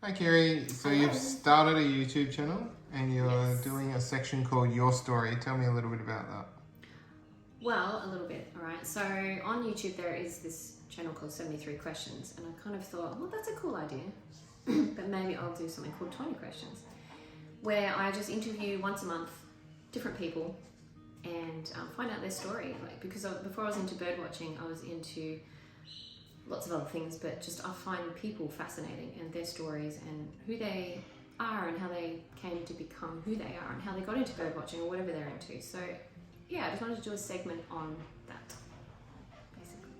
Hi Kirri, so Hello. you've started a YouTube channel and you're Yes. doing a section called Your Story. Tell me a little bit about that. Well, a little bit, all right. So on YouTube there is this channel called 73 Questions, and I kind of thought, well, that's a cool idea, but maybe I'll do something called 20 Questions, where I just interview once a month different people and find out their story. Like, because before I was into birdwatching, I was into lots of other things, but just I find people fascinating and their stories and who they are and how they came to become who they are and how they got into birdwatching or whatever they're into. So yeah, I just wanted to do a segment on that, basically.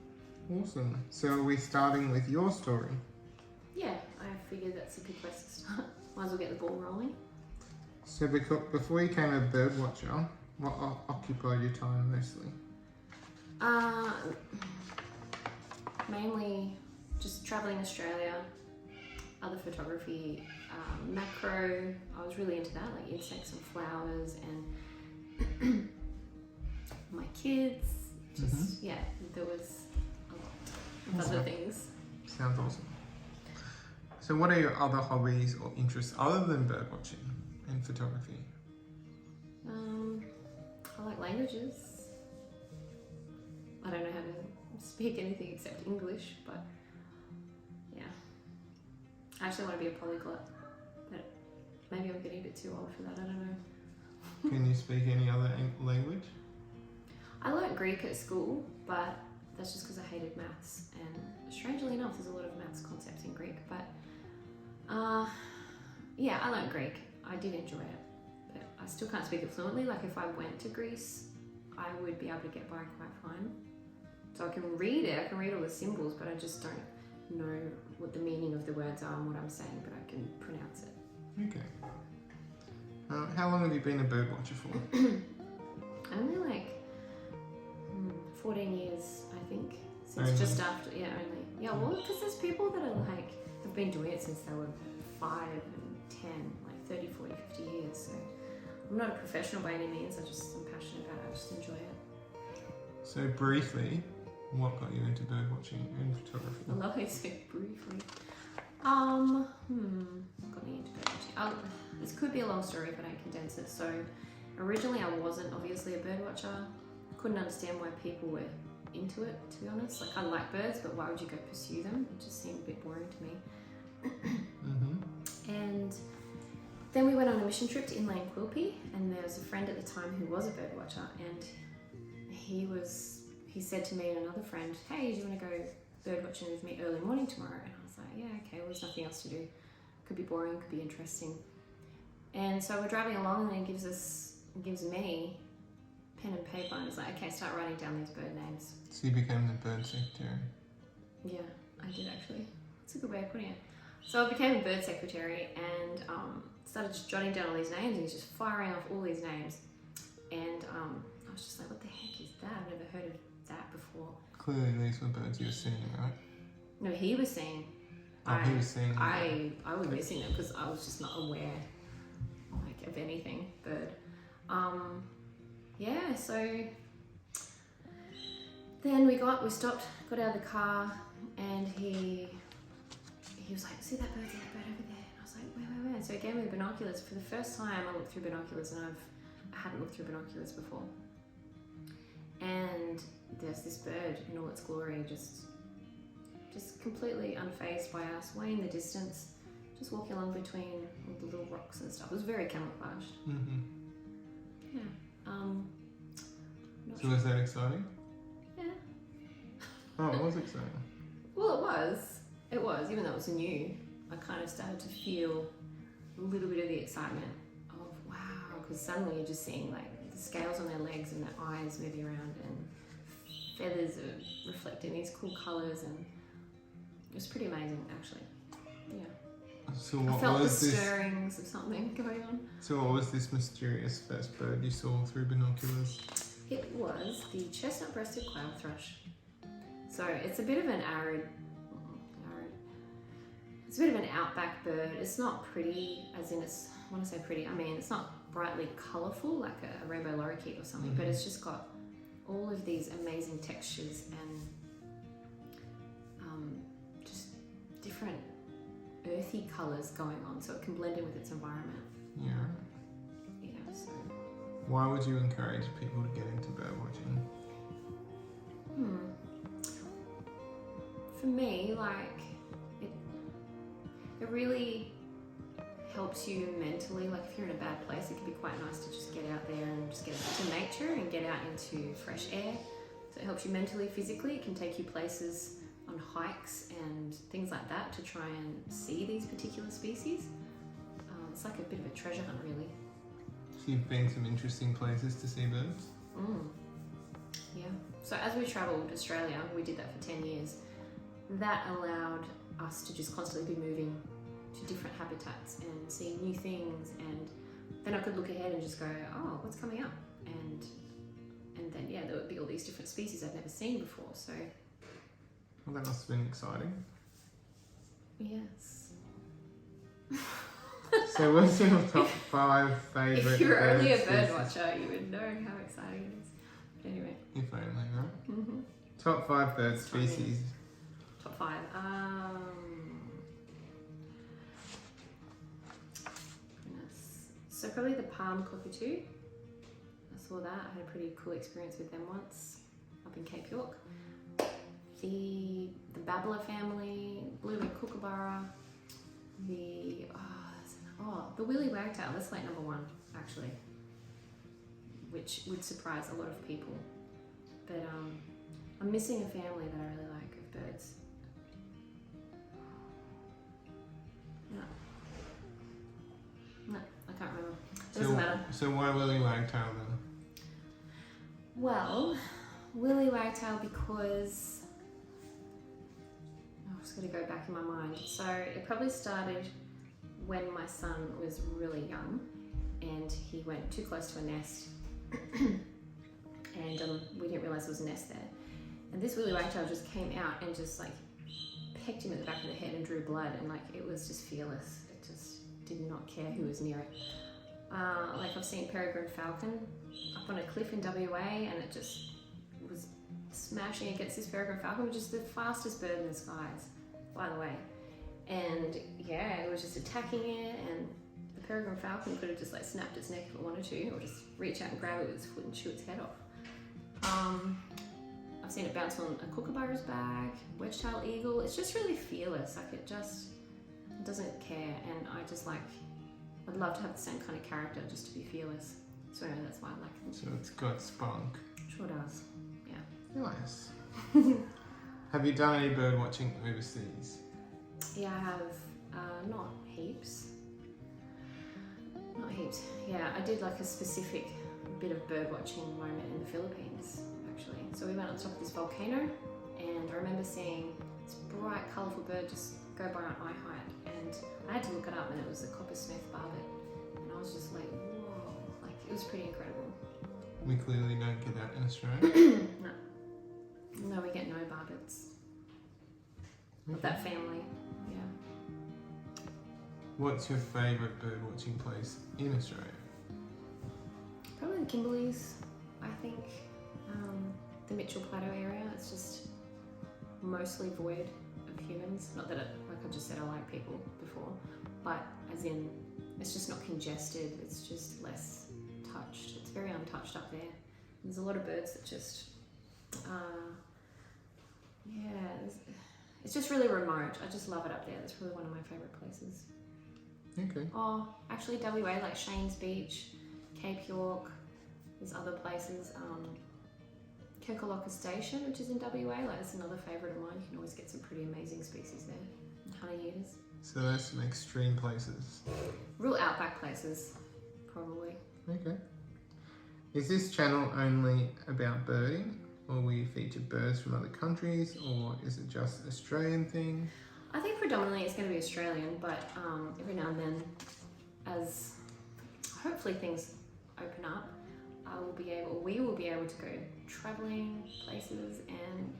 Awesome. So are we starting with your story? Yeah, I figured that's a good place to start. Might as well get the ball rolling. So before you became a bird watcher, what occupied your time mostly? Mainly just traveling Australia, other photography, macro. I was really into that, like insects and flowers and my kids. Just yeah, there was a lot of other things. Sounds awesome. So what are your other hobbies or interests other than bird watching and photography? I like languages. I don't know how to speak anything except English, but yeah. I actually want to be a polyglot, but maybe I'm getting a bit too old for that, I don't know. Can you speak any other language? I learnt Greek at school, but that's just because I hated maths, and strangely enough there's a lot of maths concepts in Greek, but yeah, I learnt Greek. I did enjoy it, but I still can't speak it fluently. Like if I went to Greece, I would be able to get by quite fine. So I can read it, I can read all the symbols, but I just don't know what the meaning of the words are and what I'm saying, but I can pronounce it. Okay. How long have you been a bird watcher for? Only like 14 years, I think, since Only? just after, yeah, only. Yeah, well, because there's people that are like, have been doing it since they were 5 and 10, like 30, 40, 50 years, so I'm not a professional by any means, I'm passionate about it, I just enjoy it. So briefly, what got you into bird watching and photography? I love how you say briefly. Got me into birdwatching. This could be a long story if I don't condense it. So originally I wasn't obviously a bird watcher. Couldn't understand why people were into it, to be honest. Like I like birds, but why would you go pursue them? It just seemed a bit boring to me. And then we went on a mission trip to inland Quilpie, and there was a friend at the time who was a bird watcher, and he said to me and another friend, hey, do you want to go bird watching with me early morning tomorrow? And I was like, yeah, okay, well, there's nothing else to do. Could be boring, could be interesting. And so we're driving along, and then he gives me pen and paper, and he's like, okay, start writing down these bird names. So you became the bird secretary? Yeah, I did actually. It's a good way of putting it. So I became a bird secretary and started just jotting down all these names, and he's just firing off all these names. And I was just like, what the heck is that? I've never heard of that before. Clearly these were birds you were seeing, right? No, he was seeing. He was seeing them. I was missing them because I was just not aware like of anything bird. Yeah, so then we stopped, got out of the car, and he was like, see that bird over there? And I was like, where? So he gave me the binoculars. For the first time I looked through binoculars, and I hadn't looked through binoculars before. And there's this bird in all its glory, just completely unfazed by us, way in the distance, just walking along between all the little rocks and stuff. It was very camouflaged. Yeah. So was that exciting? Yeah. Oh, it was exciting. Well, it was, even though it was new, I kind of started to feel a little bit of the excitement of, wow, because suddenly you're just seeing like the scales on their legs and their eyes moving around, and feathers are reflecting these cool colours, and it was pretty amazing, actually. Yeah. So I felt the stirrings of something going on. So what was this mysterious first bird you saw through binoculars? It was the chestnut-breasted cloud thrush. So it's a bit of an it's a bit of an outback bird. It's not pretty, as in when I say pretty, I mean it's not brightly colourful like a rainbow lorikeet or something, but it's just got all of these amazing textures and just different earthy colours going on, so it can blend in with its environment. Yeah. Yeah, so. Why would you encourage people to get into birdwatching? For me, like, it really helps you mentally. Like, if you're in a bad place, it can be quite nice to just get out there and just get into nature and get out into fresh air. So it helps you mentally, physically. It can take you places on hikes and things like that to try and see these particular species. It's like a bit of a treasure hunt, really. So you've been to some interesting places to see birds? Yeah. So as we travelled Australia, we did that for 10 years. That allowed us to just constantly be moving to different habitats and see new things, and then I could look ahead and just go, oh, what's coming up? And then, yeah, there would be all these different species I've never seen before, so... Well, that must have been exciting. Yes. So what's your top 5 favourite If you're only a bird bird species? watcher, you would know how exciting it is. But anyway. If only, right? Top 5 bird species. Top 5. Goodness. So probably the palm cockatoo. I saw that. I had a pretty cool experience with them once up in Cape York. The babbler family, blue-winged kookaburra, the willy wagtail. That's like number 1 actually, which would surprise a lot of people. But I'm missing a family that I really like of birds. No, I can't remember. Doesn't matter. So why willy wagtail then? Well, willy wagtail because I've just got to go back in my mind. So it probably started when my son was really young and he went too close to a nest and we didn't realise there was a nest there. And this willy wagtail just came out and just like pecked him at the back of the head and drew blood, and like it was just fearless. It just did not care who was near it. Like I've seen peregrine falcon up on a cliff in WA and it just was smashing against this peregrine falcon, which is the fastest bird in the skies, by the way. And yeah, it was just attacking it, and the peregrine falcon could have just like snapped its neck if it wanted to, or just reach out and grab it with its foot and chew its head off. I've seen it bounce on a kookaburra's back, wedge-tailed eagle. It's just really fearless. Like it doesn't care, and I'd love to have the same kind of character, just to be fearless. So anyway, that's why I like it. So it's got spunk. Sure does. Yeah. Nice. Have you done any bird watching overseas? Yeah, I have. Not heaps. Not heaps. Yeah, I did like a specific bit of bird watching moment in the Philippines, actually. So we went on top of this volcano, and I remember seeing this bright, colourful bird just go by on eye height, and I had to look it up, and it was a coppersmith barbet, and I was just like, whoa, like it was pretty incredible. We clearly don't get that in Australia. No, we get no barbets of that family. Yeah. What's your favourite bird watching place in Australia? Probably the Kimberleys, I think. The Mitchell Plateau area. It's just mostly void of humans. Not that like I just said, I like people before, but as in, it's just not congested. It's just less touched. It's very untouched up there. There's a lot of birds that just, it's just really remote. I just love it up there. That's probably one of my favourite places. Okay. Oh, actually WA, like Shane's Beach, Cape York, there's other places. Kirkalocka Station, which is in WA, like that's another favourite of mine. You can always get some pretty amazing species there. And honeyeaters. So that's some extreme places. Real outback places, probably. Okay. Is this channel only about birding, or will you feature birds from other countries, or is it just an Australian thing? I think predominantly it's going to be Australian, but every now and then, as hopefully things open up, we will be able to go travelling places and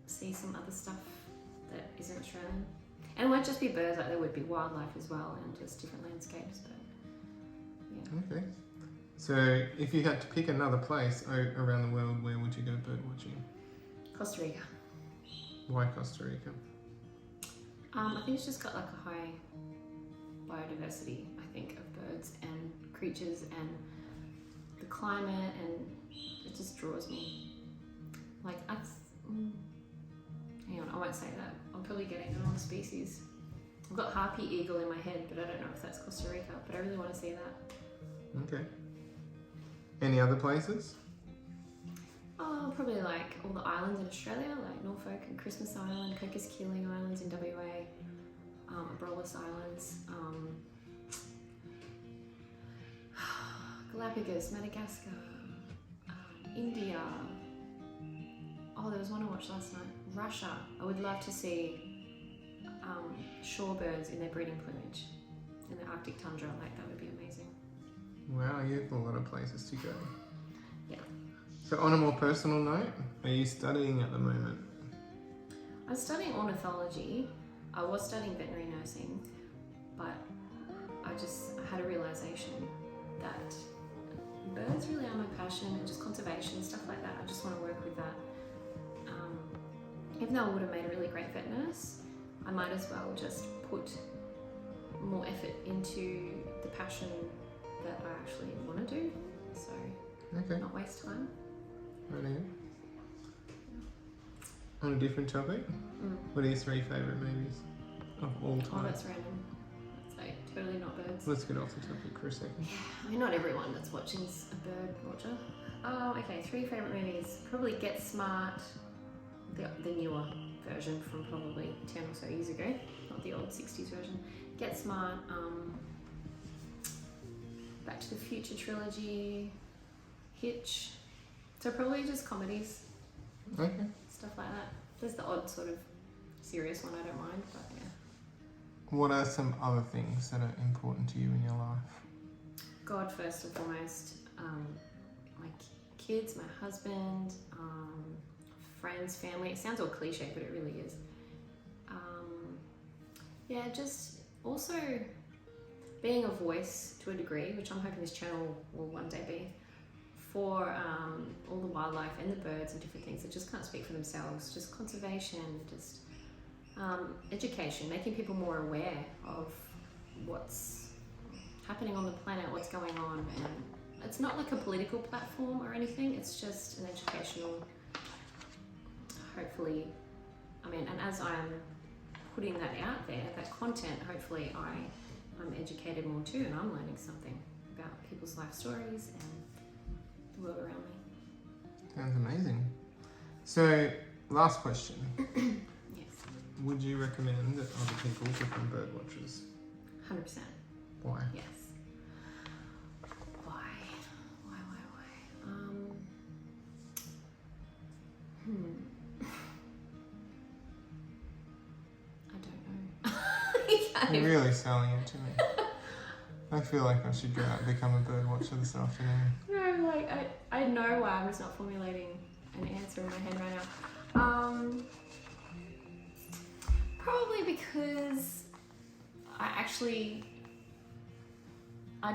see some other stuff that isn't Australian. And it won't just be birds, like there would be wildlife as well, and just different landscapes, but yeah. Okay. So if you had to pick another place around the world, where would you go bird watching? Costa Rica. Why Costa Rica? I think it's just got like a high biodiversity, I think, of birds and creatures and the climate, and it just draws me. Like, hang on, I won't say that. I'm probably getting the wrong species. I've got harpy eagle in my head, but I don't know if that's Costa Rica, but I really want to see that. Okay. Any other places? Oh, probably like all the islands in Australia, like Norfolk and Christmas Island, Cocos Keeling Islands in WA, Abrolhos Islands, Galapagos, Madagascar, India. Oh, there was one I watched last night. Russia. I would love to see shorebirds in their breeding plumage in the Arctic tundra. Like, that would be amazing. Wow, you have a lot of places to go. Yeah. So on a more personal note, are you studying at the moment? I'm studying ornithology. I was studying veterinary nursing, but I had a realization that birds really are my passion, and just conservation and stuff like that. I just want to work with that. Even though I would have made a really great vet nurse, I might as well just put more effort into the passion that I actually want to do. So, Okay. not waste time. Right. On a different topic, what are your 3 favourite movies of all Oh, time? that's random. That's totally not birds. Let's get off the topic for a second. I mean, not everyone that's watching is a bird watcher. Okay, 3 favourite movies. Probably Get Smart, the newer version from probably 10 or so years ago, not the old 60s version. Get Smart, Back to the Future trilogy, Hitch. So probably just comedies, Okay. stuff like that. There's the odd sort of serious one I don't mind, but yeah. What are some other things that are important to you in your life? God first and foremost, my kids, my husband, friends, family. It sounds all cliche, but it really is. Yeah, just also being a voice to a degree, which I'm hoping this channel will one day be, for all the wildlife and the birds and different things that just can't speak for themselves. Just conservation, just education, making people more aware of what's happening on the planet, what's going on. And it's not like a political platform or anything, it's just an educational, hopefully, and as I'm putting that out there, that content, hopefully I'm educated more too, and I'm learning something about people's life stories and the world around me. Sounds amazing. So, last question. Yes. Would you recommend that other people become bird watchers? 100%. Why? Yes. Why? I don't know. You're really selling it to me. I feel like I should go out and become a bird watcher this afternoon. No, like I know why I'm just not formulating an answer in my head right now. Probably because I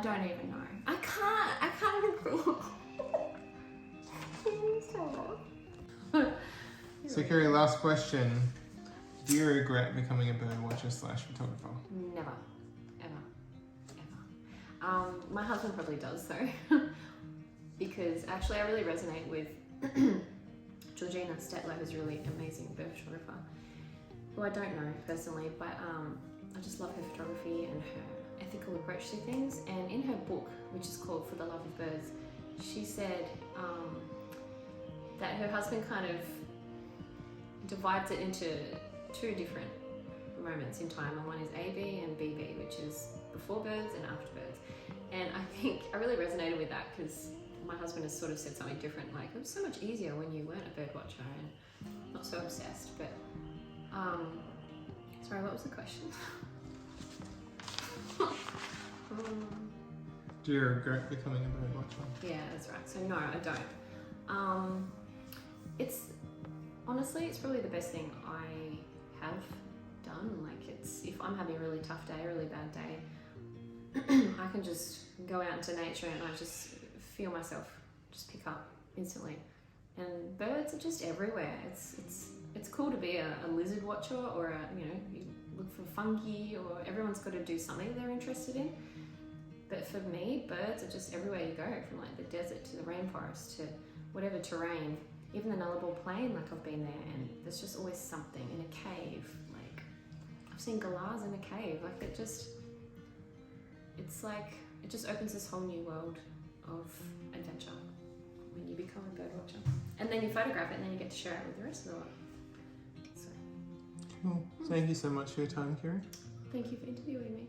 don't even know. I can't recall. So, Kirri, last question. Do you regret becoming a bird watcher / photographer? Never. Ever. My husband probably does though. Because actually I really resonate with Georgina Stetler, who's a really amazing bird photographer, who I don't know personally, but I just love her photography and her ethical approach to things. And in her book, which is called For the Love of Birds, she said that her husband kind of divides it into 2 different moments in time, and one is AB and BB, which is before birds and after birds. And I think I really resonated with that because my husband has sort of said something different, like it was so much easier when you weren't a bird watcher and not so obsessed. But sorry, what was the question? Do you regret becoming a bird watcher? Yeah, that's right. So no, I don't. It's honestly, it's probably the best thing I have done. Like, it's, if I'm having a really tough day, a really bad day, I can just go out into nature and I just feel myself just pick up instantly. And birds are just everywhere. It's cool to be a lizard watcher or a, look for fungi, or everyone's got to do something they're interested in. But for me, birds are just everywhere you go, from like the desert to the rainforest to whatever terrain, even the Nullarbor Plain, like I've been there and there's just always something in a cave. Like I've seen galahs in a cave, like it's like, it just opens this whole new world of adventure when you become a bird watcher. And then you photograph it and then you get to share it with the rest of the world. So, Cool. Thank you so much for your time, Kirri. thank you for interviewing me.